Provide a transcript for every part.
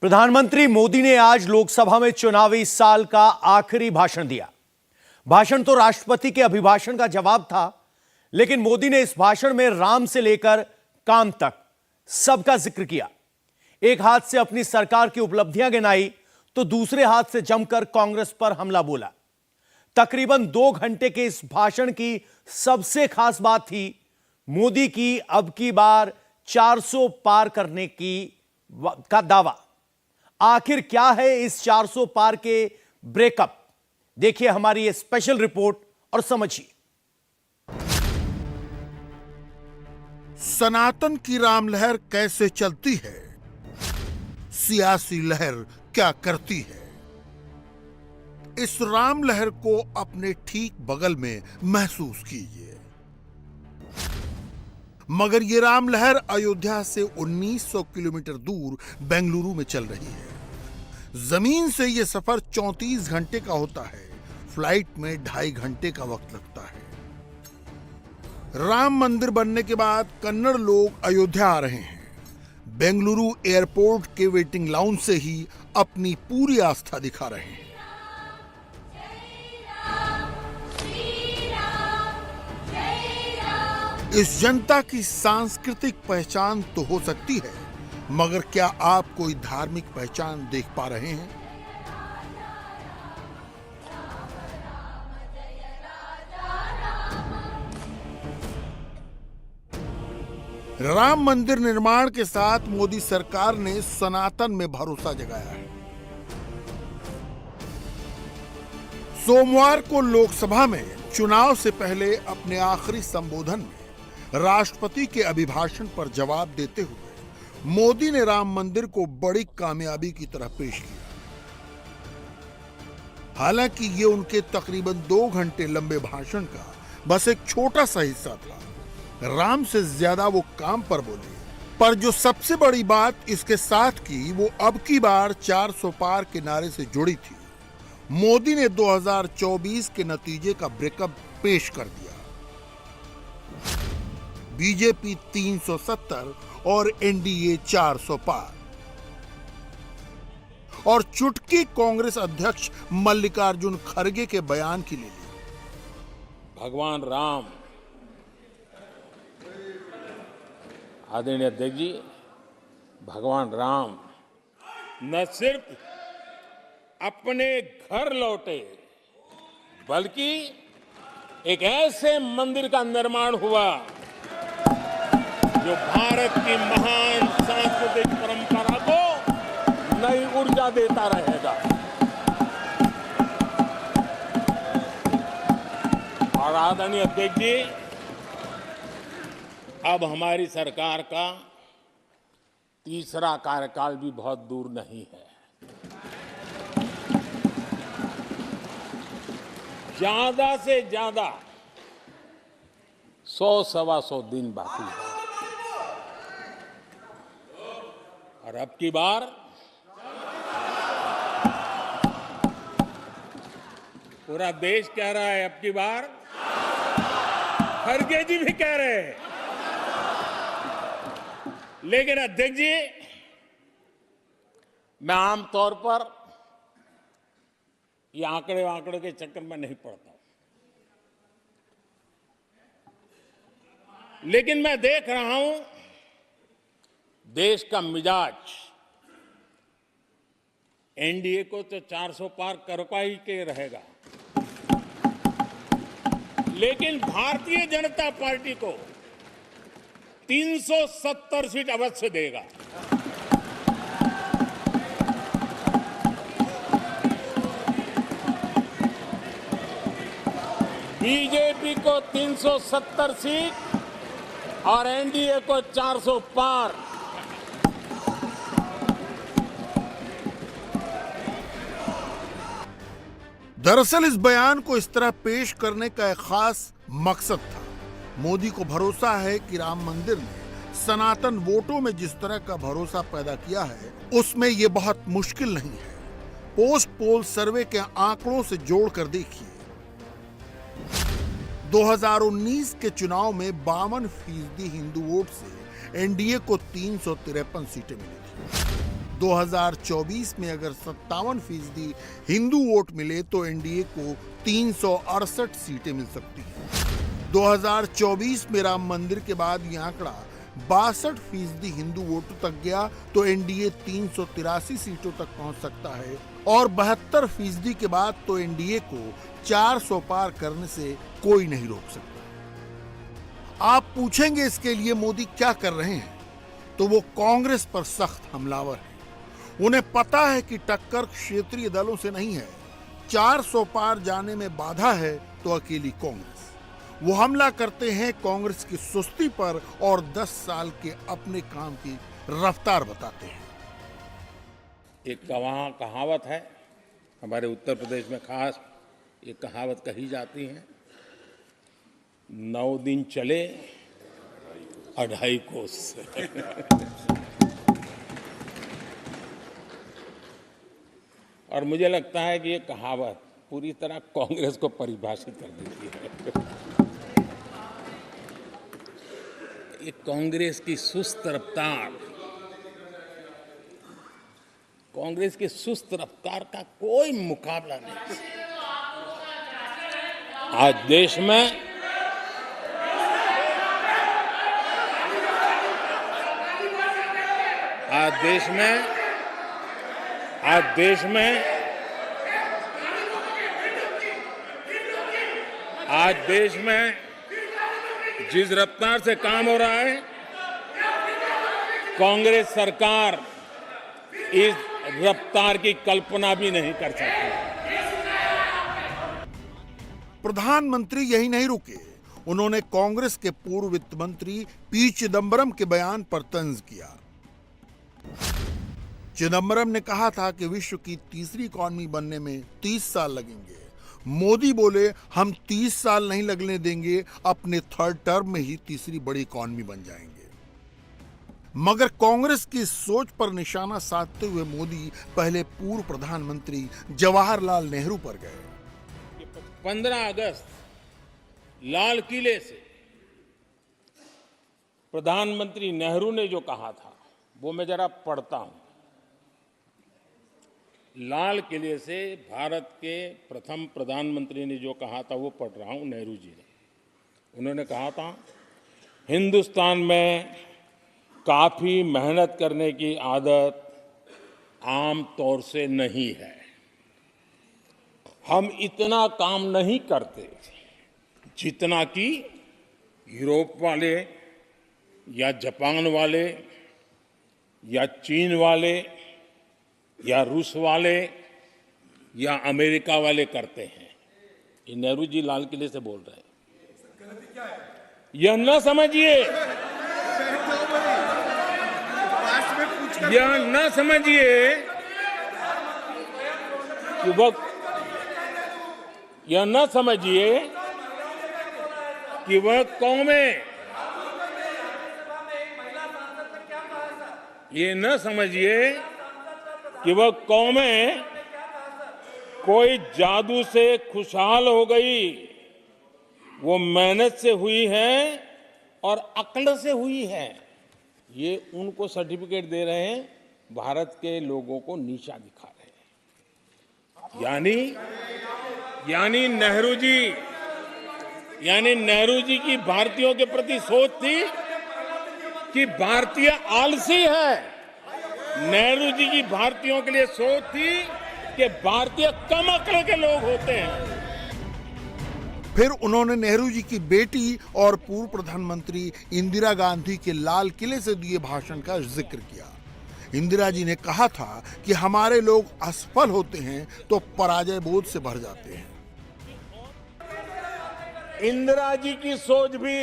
प्रधानमंत्री मोदी ने आज लोकसभा में चुनावी साल का आखिरी भाषण दिया। भाषण तो राष्ट्रपति के अभिभाषण का जवाब था, लेकिन मोदी ने इस भाषण में राम से लेकर काम तक सबका जिक्र किया। एक हाथ से अपनी सरकार की उपलब्धियां गिनाई तो दूसरे हाथ से जमकर कांग्रेस पर हमला बोला। तकरीबन 2 घंटे के इस भाषण की सबसे खास बात थी मोदी की अब की बार 400 पार करने का दावा। आखिर क्या है इस 400 पार के ब्रेकअप, देखिए हमारी ये स्पेशल रिपोर्ट और समझिए। सनातन की राम लहर कैसे चलती है, सियासी लहर क्या करती है। इस राम लहर को अपने ठीक बगल में महसूस कीजिए। मगर ये राम लहर अयोध्या से 1900 किलोमीटर दूर बेंगलुरु में चल रही है। जमीन से ये सफर 34 घंटे का होता है, फ्लाइट में 2.5 घंटे का वक्त लगता है। राम मंदिर बनने के बाद कन्नड़ लोग अयोध्या आ रहे हैं। बेंगलुरु एयरपोर्ट के वेटिंग लाउंज से ही अपनी पूरी आस्था दिखा रहे हैं। इस जनता की सांस्कृतिक पहचान तो हो सकती है, मगर क्या आप कोई धार्मिक पहचान देख पा रहे हैं? राम मंदिर निर्माण के साथ मोदी सरकार ने सनातन में भरोसा जगाया है। सोमवार को लोकसभा में चुनाव से पहले अपने आखिरी संबोधन में राष्ट्रपति के अभिभाषण पर जवाब देते हुए मोदी ने राम मंदिर को बड़ी कामयाबी की तरह पेश किया। हालांकि ये उनके तकरीबन 2 घंटे लंबे भाषण का बस एक छोटा सा हिस्सा था। राम से ज्यादा वो काम पर बोले, पर जो सबसे बड़ी बात इसके साथ की वो अब की बार 400 पार के नारे से जुड़ी थी। मोदी ने 2024 के नतीजे का ब्रेकअप पेश कर दिया। बीजेपी 370 और एनडीए 400 पार। और चुटकी कांग्रेस अध्यक्ष मल्लिकार्जुन खड़गे के बयान की ले ली। भगवान राम, आदरणीय अध्यक्ष जी, भगवान राम न सिर्फ अपने घर लौटे, बल्कि एक ऐसे मंदिर का निर्माण हुआ जो भारत की महान सांस्कृतिक परंपरा को नई ऊर्जा देता रहेगा। और आदरणीय अध्यक्ष जी, अब हमारी सरकार का तीसरा कार्यकाल भी बहुत दूर नहीं है। ज्यादा से ज्यादा 100-125 दिन बाकी है। और अब की बार पूरा देश कह रहा है, अब की बार खड़गे जी भी कह रहे हैं। लेकिन अध्यक्ष जी, मैं आमतौर पर ये आंकड़े के चक्कर में नहीं पड़ता, लेकिन मैं देख रहा हूं देश का मिजाज। एनडीए को तो 400 पार करवा ही के रहेगा, लेकिन भारतीय जनता पार्टी को 370 सीट अवश्य देगा। बीजेपी को 370 सीट और एनडीए को 400 पार। दरअसल इस बयान को इस तरह पेश करने का एक खास मकसद था। मोदी को भरोसा है कि राम मंदिर ने सनातन वोटों में जिस तरह का भरोसा पैदा किया है, उसमें यह बहुत मुश्किल नहीं है। पोस्ट पोल सर्वे के आंकड़ों से जोड़कर देखिए, 2019 के चुनाव में 52% हिंदू वोट से एनडीए को 353 सीटें मिली थी। 2024 में अगर 57% हिंदू वोट मिले तो एनडीए को 368 सीटें मिल सकती हैं। 2024 में राम मंदिर के बाद यह आंकड़ा 62% हिंदू वोटों तक गया तो एनडीए 383 सीटों तक पहुंच सकता है और 72% के बाद तो एनडीए को 400 पार करने से कोई नहीं रोक सकता। आप पूछेंगे इसके लिए मोदी क्या कर रहे हैं, तो वो कांग्रेस पर सख्त हमलावर है। उन्हें पता है कि टक्कर क्षेत्रीय दलों से नहीं है, 400 पार जाने में बाधा है तो अकेली कांग्रेस। वो हमला करते हैं कांग्रेस की सुस्ती पर और 10 साल के अपने काम की रफ्तार बताते हैं। एक कहावत है हमारे उत्तर प्रदेश में, खास एक कहावत कही जाती है, 9 दिन चले 2.5 कोस। और मुझे लगता है कि ये कहावत पूरी तरह कांग्रेस को परिभाषित कर देती है। ये कांग्रेस की सुस्त रफ्तार, कांग्रेस की सुस्त रफ्तार का कोई मुकाबला नहीं। आज देश में जिस रफ्तार से काम हो रहा है, कांग्रेस सरकार इस रफ्तार की कल्पना भी नहीं कर सकती। प्रधानमंत्री यही नहीं रुके, उन्होंने कांग्रेस के पूर्व वित्त मंत्री पी चिदंबरम के बयान पर तंज किया। चिदंबरम ने कहा था कि विश्व की तीसरी इकॉनमी बनने में 30 साल लगेंगे। मोदी बोले हम 30 साल नहीं लगने देंगे, अपने थर्ड टर्म में ही तीसरी बड़ी इकॉनमी बन जाएंगे। मगर कांग्रेस की सोच पर निशाना साधते हुए मोदी पहले पूर्व प्रधानमंत्री जवाहरलाल नेहरू पर गए। 15 अगस्त लाल किले से प्रधानमंत्री नेहरू ने जो कहा था वो मैं जरा पढ़ता हूं। लाल किले से भारत के प्रथम प्रधानमंत्री ने जो कहा था वो पढ़ रहा हूं, नेहरू जी ने। उन्होंने कहा था, हिंदुस्तान में काफी मेहनत करने की आदत आम तौर से नहीं है। हम इतना काम नहीं करते जितना कि यूरोप वाले या जापान वाले या चीन वाले या रूस वाले या अमेरिका वाले करते हैं। ये नेहरू जी लाल किले से बोल रहे हैं। यह न समझिए, यह न समझिए कि वह कौमें, ये न समझिए कि वह कौमें कोई जादू से खुशहाल हो गई। वो मेहनत से हुई है और अक्ल से हुई है। ये उनको सर्टिफिकेट दे रहे हैं, भारत के लोगों को नीचा दिखा रहे हैं। यानी नेहरू जी की भारतीयों के प्रति सोच थी कि भारतीय आलसी है। नेहरू जी की भारतीयों के लिए सोच थी कि भारतीय कम अक्ल के लोग होते हैं। फिर उन्होंने नेहरू जी की बेटी और पूर्व प्रधानमंत्री इंदिरा गांधी के लाल किले से दिए भाषण का जिक्र किया। इंदिरा जी ने कहा था कि हमारे लोग असफल होते हैं तो पराजय बोध से भर जाते हैं। इंदिरा जी की सोच भी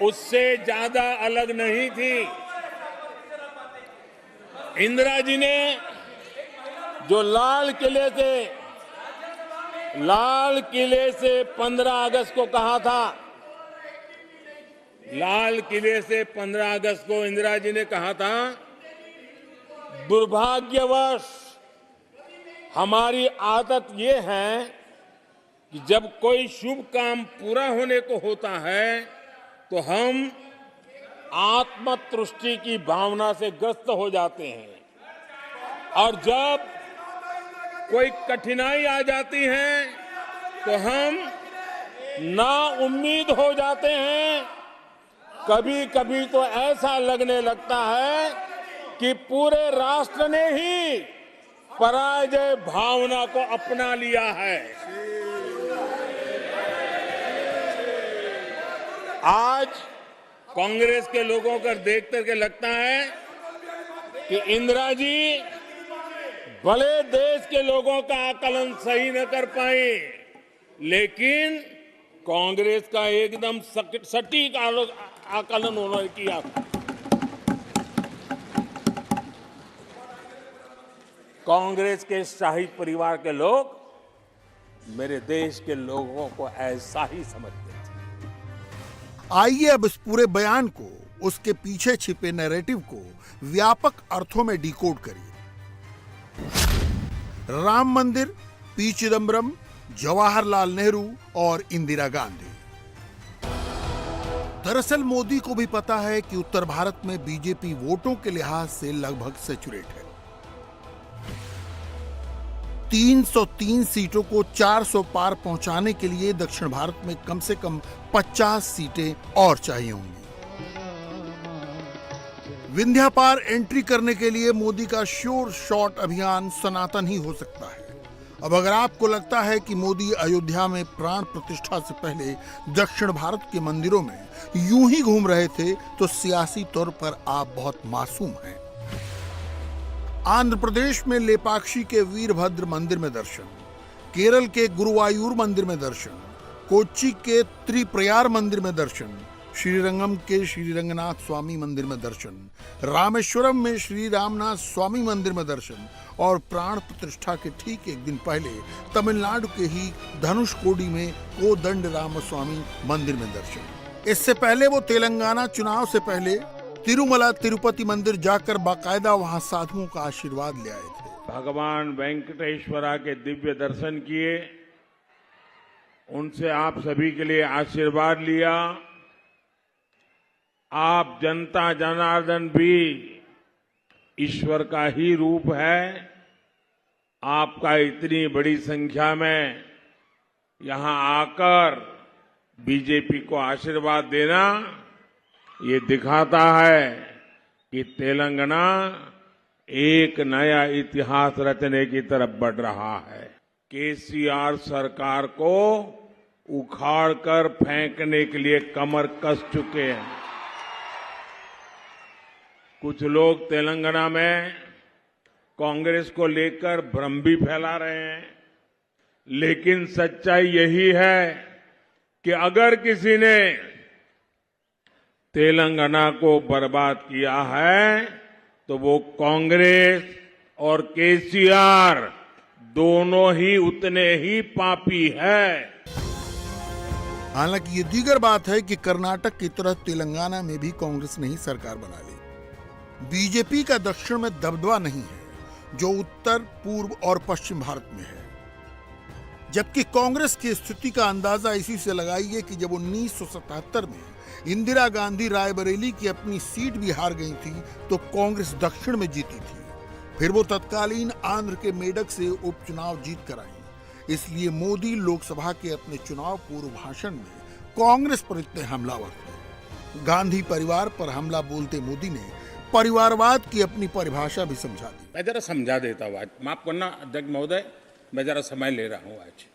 उससे ज्यादा अलग नहीं थी। इंदिरा जी ने जो लाल किले से 15 अगस्त को कहा था, लाल किले से 15 अगस्त को इंदिरा जी ने कहा था, दुर्भाग्यवश हमारी आदत ये है कि जब कोई शुभ काम पूरा होने को होता है तो हम आत्मतुष्टि की भावना से ग्रस्त हो जाते हैं और जब कोई कठिनाई आ जाती है तो हम ना उम्मीद हो जाते हैं। कभी कभी तो ऐसा लगने लगता है कि पूरे राष्ट्र ने ही पराजय भावना को अपना लिया है। आज कांग्रेस के लोगों को देख करके लगता है कि इंदिरा जी भले देश के लोगों का आकलन सही न कर पाए, लेकिन कांग्रेस का एकदम सटीक आकलन उन्होंने किया। कांग्रेस के शाही परिवार के लोग मेरे देश के लोगों को ऐसा ही समझते थे। आइए अब इस पूरे बयान को, उसके पीछे छिपे नैरेटिव को व्यापक अर्थों में डिकोड करिए। राम मंदिर, पी चिदम्बरम, जवाहरलाल नेहरू और इंदिरा गांधी। दरअसल मोदी को भी पता है कि उत्तर भारत में बीजेपी वोटों के लिहाज से लगभग सैचुरेट है। 303 सीटों को 400 पार पहुंचाने के लिए दक्षिण भारत में कम से कम 50 सीटें और चाहिए होंगी। विंध्या पार एंट्री करने के लिए मोदी का श्योर शॉट अभियान सनातन ही हो सकता है। अब अगर आपको लगता है कि मोदी अयोध्या में प्राण प्रतिष्ठा से पहले दक्षिण भारत के मंदिरों में यूं ही घूम रहे थे, तो सियासी तौर पर आप बहुत मासूम हैं। आंध्र प्रदेश में लेपाक्षी के वीरभद्र मंदिर में दर्शन, केरल के गुरुवायूर मंदिर में दर्शन, कोच्चि के त्रिप्रयार मंदिर में दर्शन, श्रीरंगम के श्री रंगनाथ स्वामी मंदिर में दर्शन, रामेश्वरम में श्री रामनाथ स्वामी मंदिर में दर्शन और प्राण प्रतिष्ठा के ठीक एक दिन पहले तमिलनाडु के ही धनुषकोडी में कोदंड रामस्वामी मंदिर में दर्शन। इससे पहले वो तेलंगाना चुनाव से पहले तिरुमला तिरुपति मंदिर जाकर बाकायदा वहां साधुओं का आशीर्वाद ले आए थे। भगवान वेंकटेश्वरा के दिव्य दर्शन किए, उनसे आप सभी के लिए आशीर्वाद लिया। आप जनता जनार्दन भी ईश्वर का ही रूप है। आपका इतनी बड़ी संख्या में यहां आकर बीजेपी को आशीर्वाद देना, ये दिखाता है कि तेलंगाना एक नया इतिहास रचने की तरफ बढ़ रहा है। केसीआर सरकार को उखाड़कर फेंकने के लिए कमर कस चुके हैं। कुछ लोग तेलंगाना में कांग्रेस को लेकर भ्रम भी फैला रहे हैं, लेकिन सच्चाई यही है कि अगर किसी ने तेलंगाना को बर्बाद किया है तो वो कांग्रेस और केसीआर दोनों ही उतने ही पापी है। हालांकि ये दीगर बात है कि कर्नाटक की तरह तेलंगाना में भी कांग्रेस ने ही सरकार बना ली। बीजेपी का दक्षिण में दबदबा नहीं है जो उत्तर, पूर्व और पश्चिम भारत में है। जबकि कांग्रेस की स्थिति का अंदाजा इसी से लगाइए कि जब 1977 में इंदिरा गांधी रायबरेली की अपनी सीट भी हार गई थी तो कांग्रेस दक्षिण में जीती थी। फिर वो तत्कालीन आंध्र के मेडक से उपचुनाव जीत कर आई। इसलिए मोदी लोकसभा के अपने चुनाव पूर्व भाषण में कांग्रेस पर इतने हमलावर थे। गांधी परिवार पर हमला बोलते मोदी ने परिवारवाद की अपनी परिभाषा भी समझा दी। मैं जरा समझा देता हूं। आज माफ करना अध्यक्ष महोदय, मैं जरा समय ले रहा हूं। आज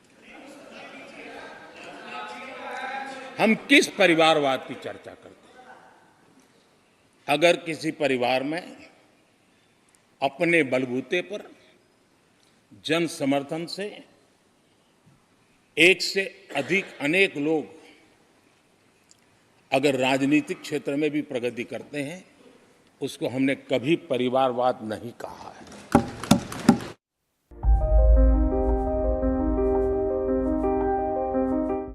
हम किस परिवारवाद की चर्चा करते हैं? अगर किसी परिवार में अपने बलबूते पर जन समर्थन से एक से अधिक अनेक लोग अगर राजनीतिक क्षेत्र में भी प्रगति करते हैं, उसको हमने कभी परिवारवाद नहीं कहा है।